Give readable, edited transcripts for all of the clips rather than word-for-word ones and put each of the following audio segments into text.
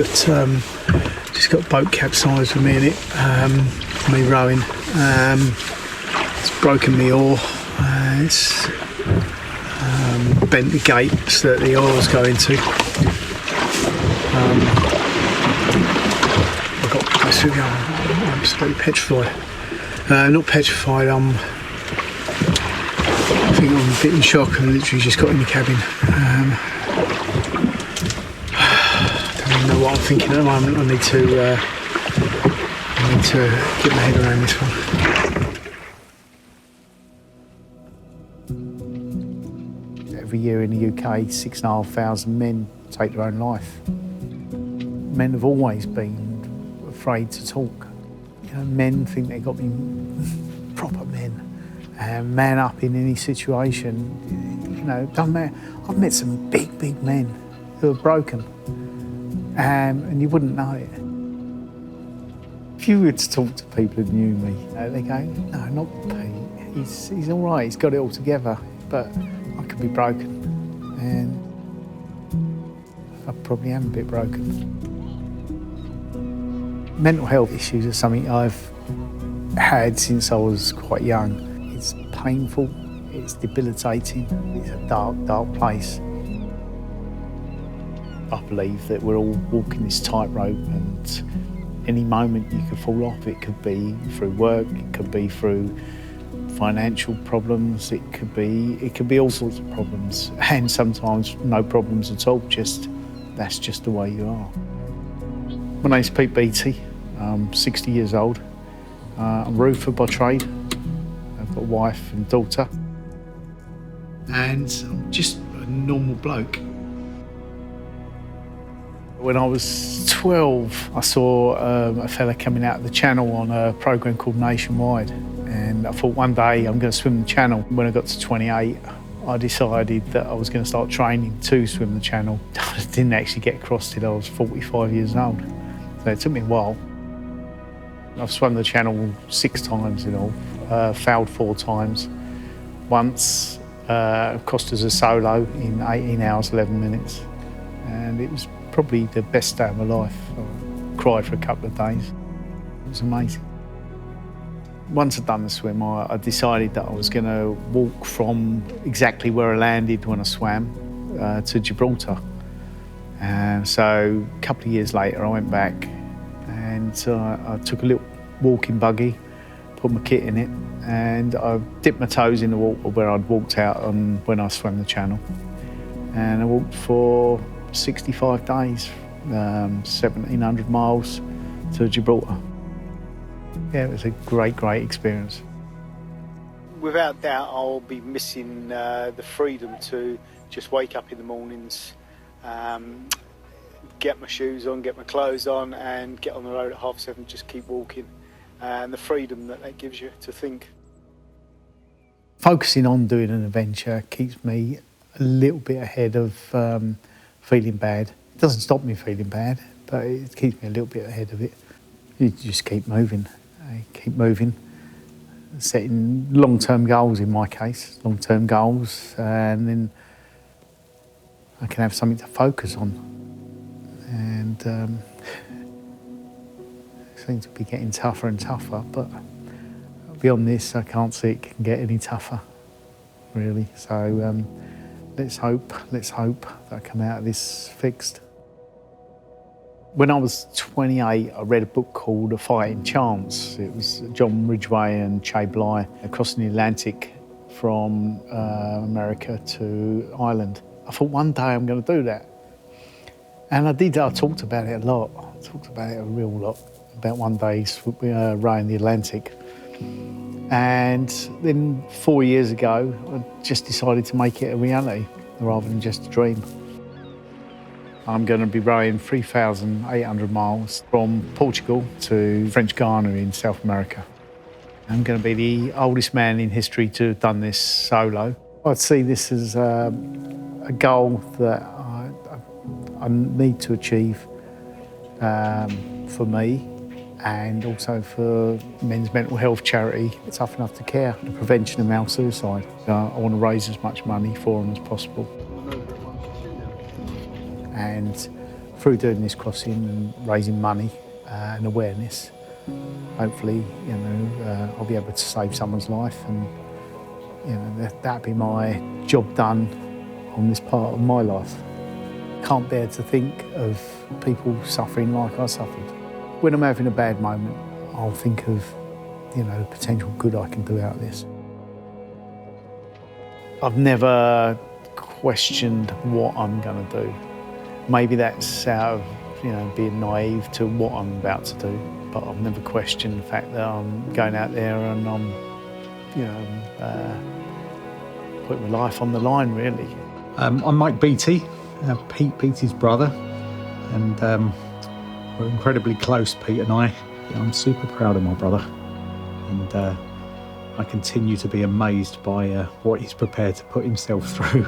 just got boat capsized with me in it. Me rowing. It's broken the oar. It's bent the gates that the oars go into. I got basically, I'm absolutely petrified. Not petrified. I think I'm a bit in shock. I literally just got in the cabin. I don't know what I'm thinking at the moment. I need to get my head around this one. Every year in the UK, 6,500 men take their own life. Men have always been afraid to talk. You know, men think they've got to be proper men and man up in any situation. You know, doesn't matter. I've met some big men who are broken, and you wouldn't know it. If you were to talk to people who knew me, they go, "No, not Pete. He's all right. He's got it all together, but I could be broken," and I probably am a bit broken. Mental health issues are something I've had since I was quite young. It's painful, it's debilitating, it's a dark place. I believe that we're all walking this tightrope, and any moment you could fall off. It could be through work, it could be through financial problems, it could be all sorts of problems, and sometimes no problems at all, that's just the way you are. My name's Pete Beatty, I'm 60 years old. I'm a roofer by trade. I've got a wife and daughter. And I'm just a normal bloke. When I was 12, I saw a fella coming out of the channel on a programme called Nationwide. And I thought one day I'm going to swim the channel. When I got to 28, I decided that I was going to start training to swim the channel. I didn't actually get across till I was 45 years old. So it took me a while. I've swum the channel 6 times in all, fouled 4 times. Once, crossed as a solo in 18 hours, 11 minutes. And it was probably the best day of my life. I cried for a couple of days. It was amazing. Once I'd done the swim, I decided that I was going to walk from exactly where I landed when I swam to Gibraltar. And so a couple of years later, I went back and I took a little walking buggy, put my kit in it, and I dipped my toes in the water where I'd walked out on when I swam the channel. And I walked for 65 days, 1,700 miles to Gibraltar. Yeah, it was a great experience. Without doubt, I'll be missing the freedom to just wake up in the mornings, get my shoes on, get my clothes on, and get on the road at 7:30, just keep walking, and the freedom that gives you to think. Focusing on doing an adventure keeps me a little bit ahead of feeling bad. It doesn't stop me feeling bad, but it keeps me a little bit ahead of it. You just keep moving, setting long-term goals in my case, and then I can have something to focus on. And it seems to be getting tougher and tougher, but beyond this, I can't see it can get any tougher, really. So let's hope that I come out of this fixed. When I was 28, I read a book called A Fighting Chance. It was John Ridgway and Che Bly crossing the Atlantic from America to Ireland. I thought one day I'm going to do that. And I did. I talked about it a lot. I talked about it a real lot, about one day rowing the Atlantic. And then 4 years ago, I just decided to make it a reality rather than just a dream. I'm going to be rowing 3,800 miles from Portugal to French Guiana in South America. I'm going to be the oldest man in history to have done this solo. I'd see this as a goal that I need to achieve for me and also for men's mental health charity, Tough Enough to Care, the prevention of male suicide. I want to raise as much money for them as possible. And through doing this crossing and raising money and awareness, hopefully, I'll be able to save someone's life, and that'd be my job done on this part of my life. Can't bear to think of people suffering like I suffered. When I'm having a bad moment, I'll think of, the potential good I can do out of this. I've never questioned what I'm going to do. Maybe that's out of, being naive to what I'm about to do, but I've never questioned the fact that I'm going out there and I'm, putting my life on the line, really. I'm Mike Beatty, Pete Beatty's brother, and we're incredibly close, Pete and I. I'm super proud of my brother, and I continue to be amazed by what he's prepared to put himself through.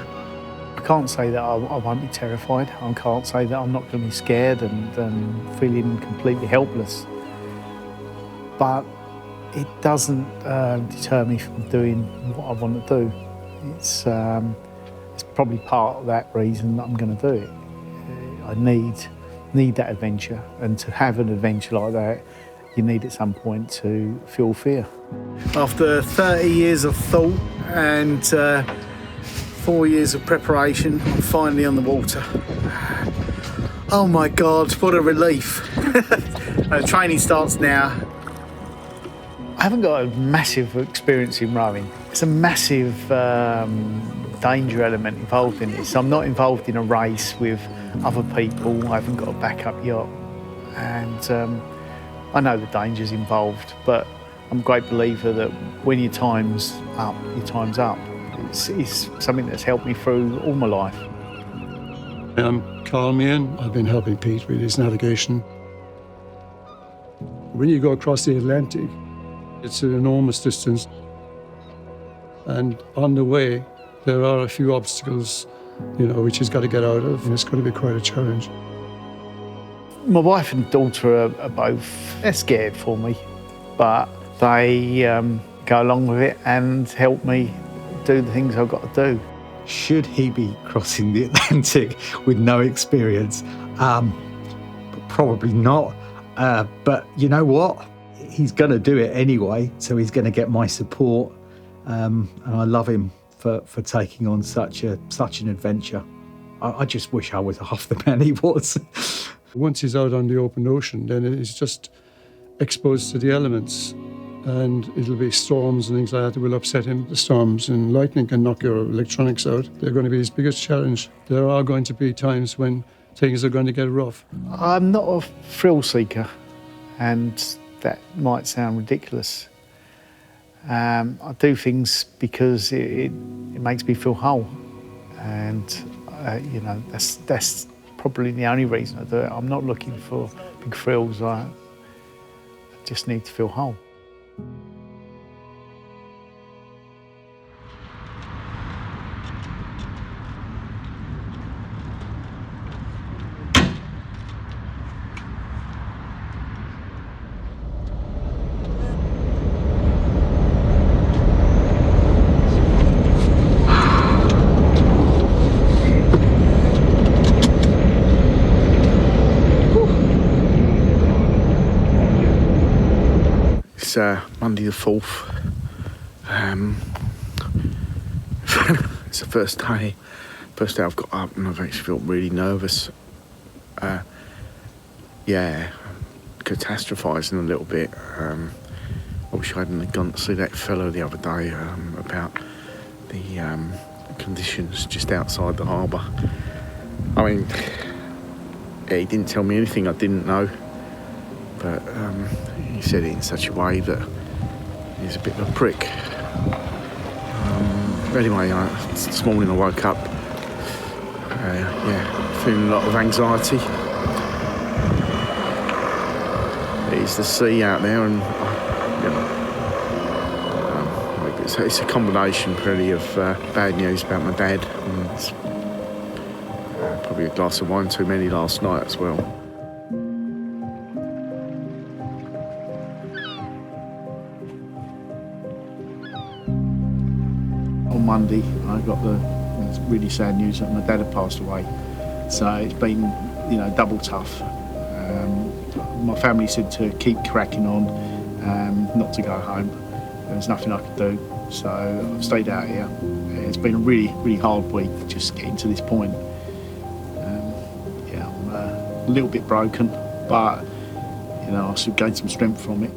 I can't say that I won't be terrified. I can't say that I'm not going to be scared and feeling completely helpless. But it doesn't deter me from doing what I want to do. It's probably part of that reason that I'm going to do it. I need that adventure, and to have an adventure like that, you need at some point to feel fear. After 30 years of thought and 4 years of preparation, I'm finally on the water. Oh my God, what a relief. Training starts now. I haven't got a massive experience in rowing. It's a massive danger element involved in this. I'm not involved in a race with other people. I haven't got a backup yacht. And I know the dangers involved, but I'm a great believer that when your time's up, your time's up. It's something that's helped me through all my life. I'm Carl Meehan. I've been helping Pete with his navigation. When you go across the Atlantic, it's an enormous distance. And on the way, there are a few obstacles, which he's got to get out of, and it's going to be quite a challenge. My wife and daughter are both, they're scared for me, but they go along with it and help me do the things I've got to do. Should he be crossing the Atlantic with no experience? Probably not. But you know what? He's going to do it anyway, so he's going to get my support. And I love him for taking on such an adventure. I just wish I was half the man he was. Once he's out on the open ocean, then he's just exposed to the elements, and it'll be storms and things like that that will upset him. The storms and lightning can knock your electronics out. They're going to be his biggest challenge. There are going to be times when things are going to get rough. I'm not a thrill seeker, and that might sound ridiculous. I do things because it makes me feel whole, and that's probably the only reason I do it. I'm not looking for big thrills. I just need to feel whole. Monday the 4th. It's the first day I've got up, and I've actually felt really nervous. Catastrophising a little bit. I wish I hadn't gone to see that fellow the other day about the conditions just outside the harbour. I mean, he didn't tell me anything I didn't know, but he said it in such a way that he's a bit of a prick. Anyway, this morning I woke up, feeling a lot of anxiety. It's the sea out there, and it's a combination really of bad news about my dad, and probably a glass of wine too many last night as well. On Monday, I got the really sad news that my dad had passed away. So it's been double tough. My family said to keep cracking on, not to go home. There was nothing I could do, so I've stayed out here. It's been a really, really hard week just getting to this point. I'm a little bit broken, but I should gain some strength from it.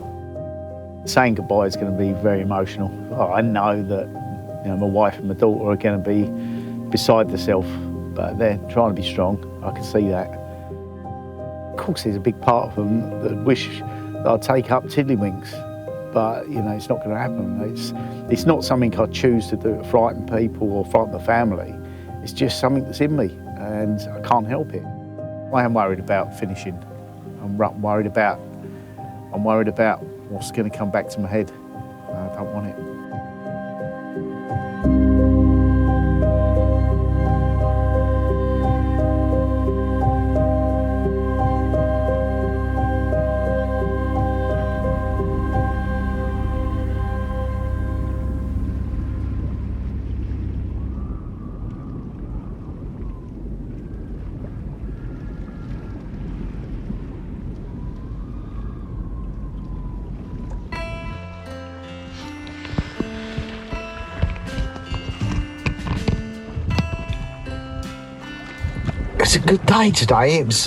Saying goodbye is going to be very emotional. I know that my wife and my daughter are going to be beside themselves, but they're trying to be strong. I can see that. Of course, there's a big part of them that wish that I'd take up tiddlywinks, but it's not going to happen. It's not something I choose to do to frighten people or frighten the family. It's just something that's in me, and I can't help it. I am worried about finishing. I'm worried about what's going to come back to my head. I don't want it. It's a good day today. It was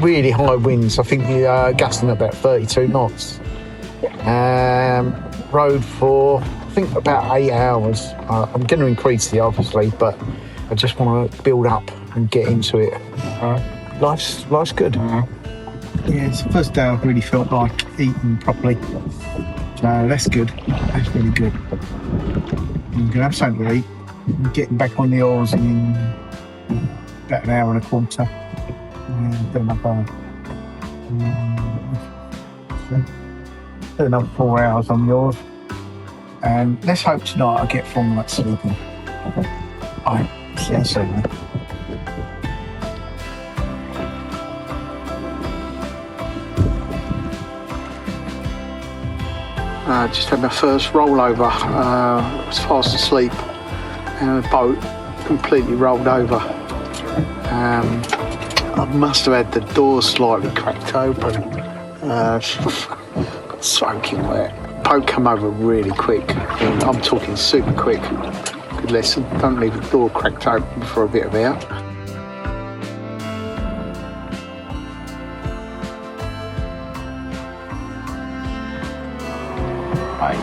really high winds. I think the gusting about 32 knots. Rode for I think about 8 hours. I'm going to increase the obviously, but I just want to build up and get into it. Life's good. Yeah, it's the first day I've really felt like eating properly. So that's good. That's really good. I'm going to have something to eat. I'm getting back on the oars in about an hour and a quarter. Do another 4 hours on the oars. And let's hope tonight I get from that sleeping. Alright, see you soon, man. Just had my first rollover. I was fast asleep and the boat completely rolled over. I must have had the door slightly cracked open. Got soaking wet. Boat came over really quick. I'm talking super quick. Good lesson. Don't leave the door cracked open for a bit of air.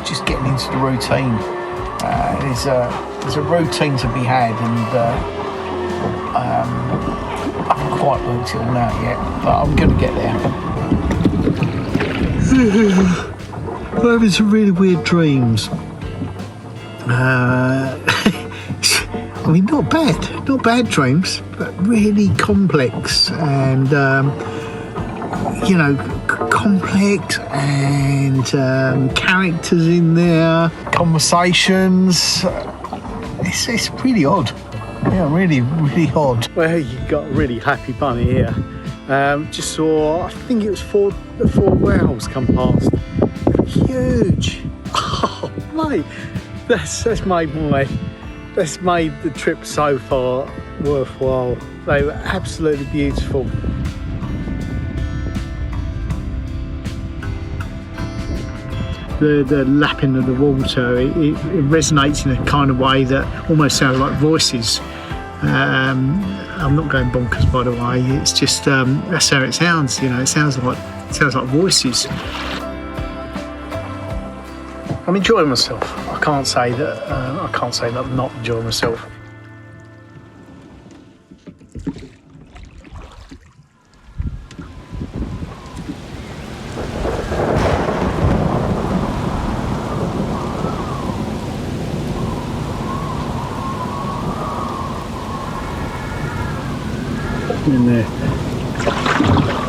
Just getting into the routine. There's a routine to be had, and I haven't quite worked it all out yet, but I'm going to get there. I'm having some really weird dreams. I mean, not bad dreams, but really complex and complex and characters in there, conversations. It's really odd. Yeah, really, really odd. Well, you got a really happy bunny here. Just saw, I think it was four whales come past. Huge. Oh, mate, that's made the trip so far worthwhile. They were absolutely beautiful. The lapping of the water, it resonates in a kind of way that almost sounds like voices. I'm not going bonkers, by the way. It's just that's how it sounds. It sounds like voices. I'm enjoying myself. I can't say that I'm not enjoying myself.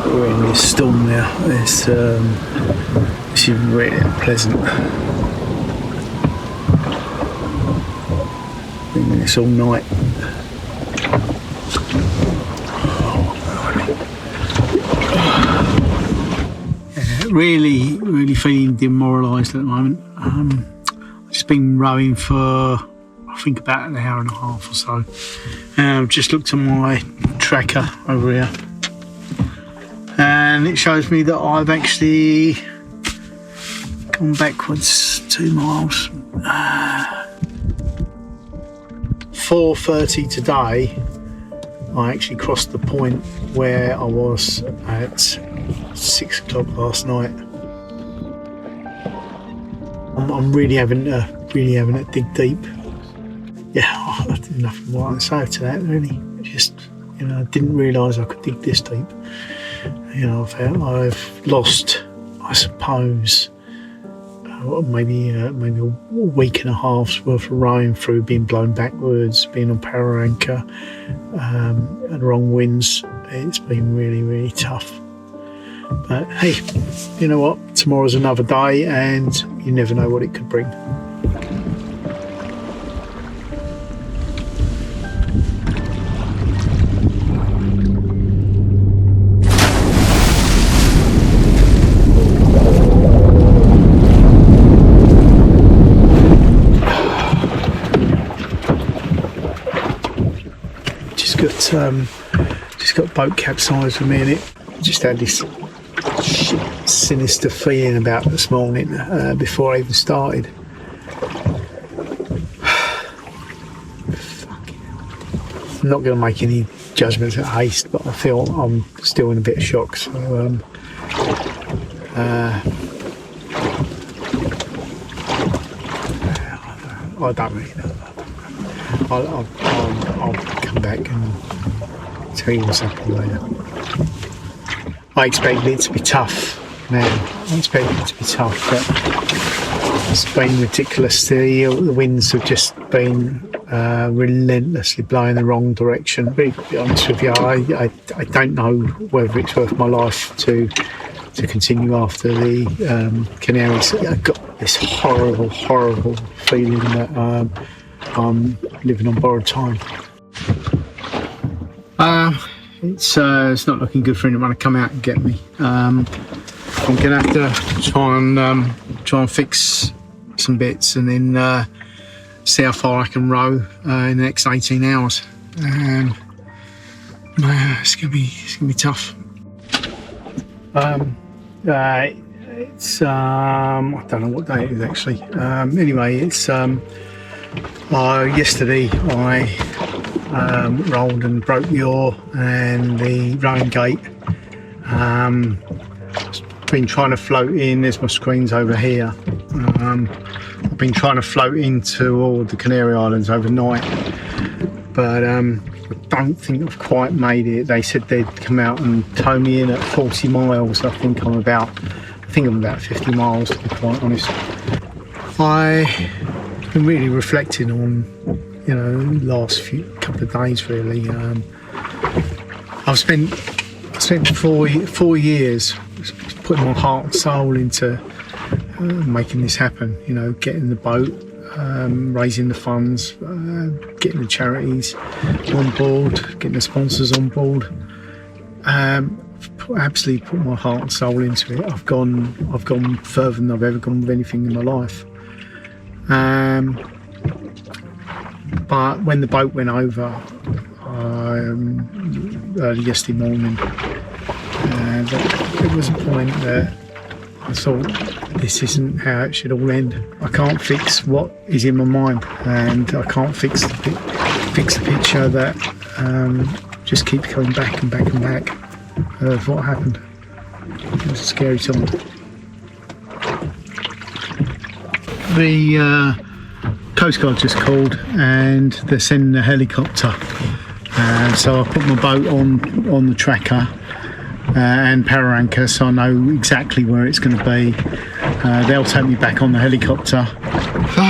We're in this storm now. It's really unpleasant. Been in this all night. Really feeling demoralised at the moment. I've just been rowing for I think about an hour and a half or so. I've just looked at my tracker over here. and it shows me that I've actually gone backwards 2 miles. 4:30 today, I actually crossed the point where I was at 6 o'clock last night. I'm really having to dig deep. Yeah, I didn't know what to say to that really. Just, I didn't realise I could dig this deep. I've lost, I suppose, maybe a week and a half's worth of rowing through being blown backwards, being on power anchor, and wrong winds. It's been really, really tough. But hey, you know what? Tomorrow's another day, and you never know what it could bring. Just got boat capsized with me in it. Just had this sinister feeling about this morning before I even started. I'm not going to make any judgments at haste, but I feel I'm still in a bit of shock. So I don't really know. I'll come back and tell you what's happening later. I expected it to be tough, man. I expected it to be tough, but it's been ridiculous. The winds have just been relentlessly blowing the wrong direction. To be honest with you, I don't know whether it's worth my life to continue after the Canaries. I've got this horrible feeling that I'm living on borrowed time. It's not looking good for anyone to come out and get me. I'm gonna have to try and fix some bits and then see how far I can row in the next 18 hours. It's gonna be tough. It's I don't know what day it is actually. Anyway, it's yesterday I rolled and broke the oar and the rowing gate. Been trying to float in. There's my screens over here. I've been trying to float into all the Canary Islands overnight, but I don't think I've quite made it. They said they'd come out and tow me in at 40 miles. I think I'm about 50 miles, to be quite honest. I've been really reflecting on, the last couple of days really. I've spent 4 years putting my heart and soul into making this happen. Getting the boat, raising the funds, getting the charities on board, getting the sponsors on board. Absolutely put my heart and soul into it. I've gone further than I've ever gone with anything in my life. But when the boat went over early yesterday morning, there was a point that I thought, this isn't how it should all end. I can't fix what is in my mind, and I can't fix the picture that just keeps coming back and back and back of what happened. It was a scary time. The Coast Guard just called and they're sending a helicopter. So I put my boat on the tracker and power anchor, so I know exactly where it's going to be. They'll take me back on the helicopter. So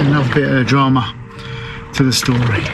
another bit of drama to the story.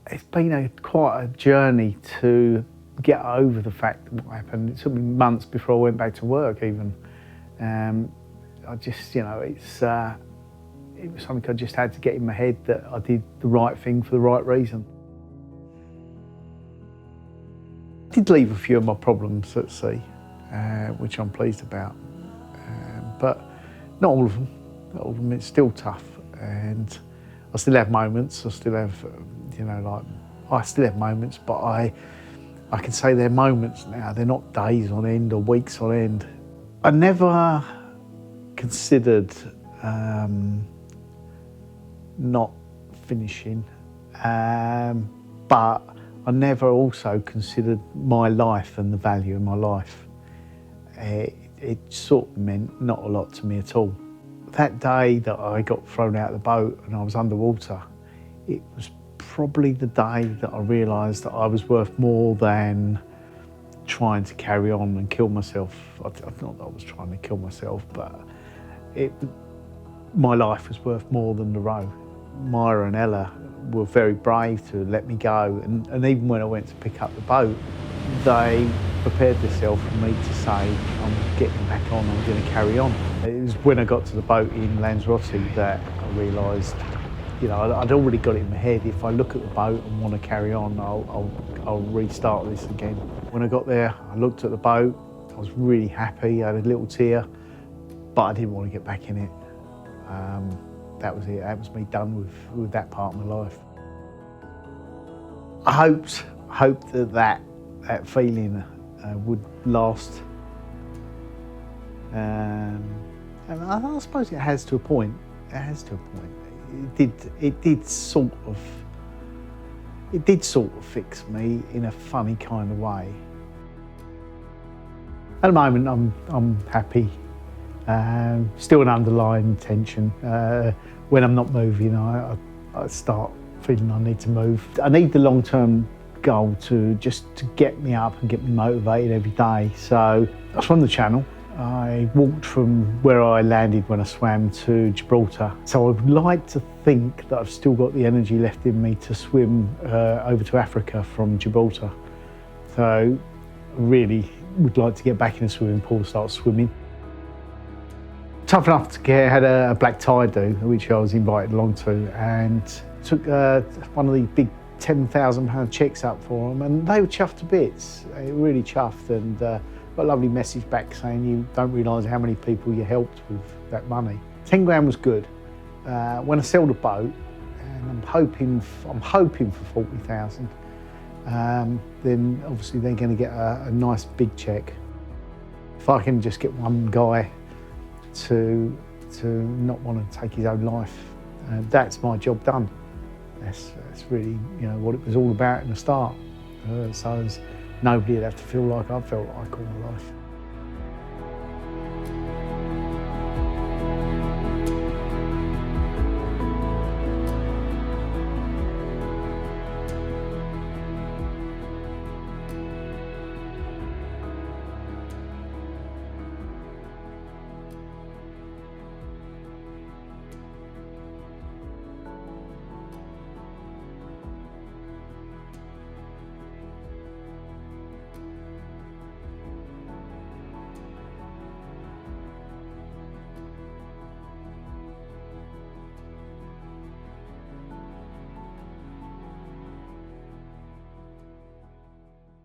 It's been quite a journey to get over the fact that what happened. It took me months before I went back to work even. I just, it was something I just had to get in my head that I did the right thing for the right reason. I did leave a few of my problems at sea, which I'm pleased about, but not all of them. Not all of them. It's still tough, and I still have moments. I still have, I still have moments, but I can say they're moments now. They're not days on end or weeks on end. I never considered not finishing, but I never also considered my life and the value of my life. It sort of meant not a lot to me at all. That day that I got thrown out of the boat and I was underwater, it was probably the day that I realised that I was worth more than trying to carry on and kill myself. Not that I was trying to kill myself, but my life was worth more than the row. Myra and Ella were very brave to let me go, and even when I went to pick up the boat, they prepared themselves for me to say, I'm getting back on, I'm going to carry on. It was when I got to the boat in Lanzarote that I realised, I'd already got it in my head, if I look at the boat and want to carry on, I'll restart this again. When I got there, I looked at the boat, I was really happy, I had a little tear, but I didn't want to get back in it. That was it, that was me done with that part of my life. I hoped that feeling would last. And I suppose it has to a point. It has to a point. It did sort of fix me in a funny kind of way. At the moment, I'm happy. Still an underlying tension. When I'm not moving, I start feeling I need to move. I need the long-term goal to get me up and get me motivated every day. So I swam the channel. I walked from where I landed when I swam to Gibraltar. So I would like to think that I've still got the energy left in me to swim over to Africa from Gibraltar. So I really would like to get back in a swimming pool and start swimming. Tough enough to get, had a black tie do, which I was invited along to, and took one of the big £10,000 checks up for them, and they were chuffed to bits. They were really chuffed, and got a lovely message back saying you don't realise how many people you helped with that money. 10 grand was good. When I sell the boat, and I'm hoping for 40,000, then obviously they're going to get a nice big check. If I can just get one guy to not want to take his own life, that's my job done. That's really what it was all about in the start. So nobody would have to feel like I felt like all my life.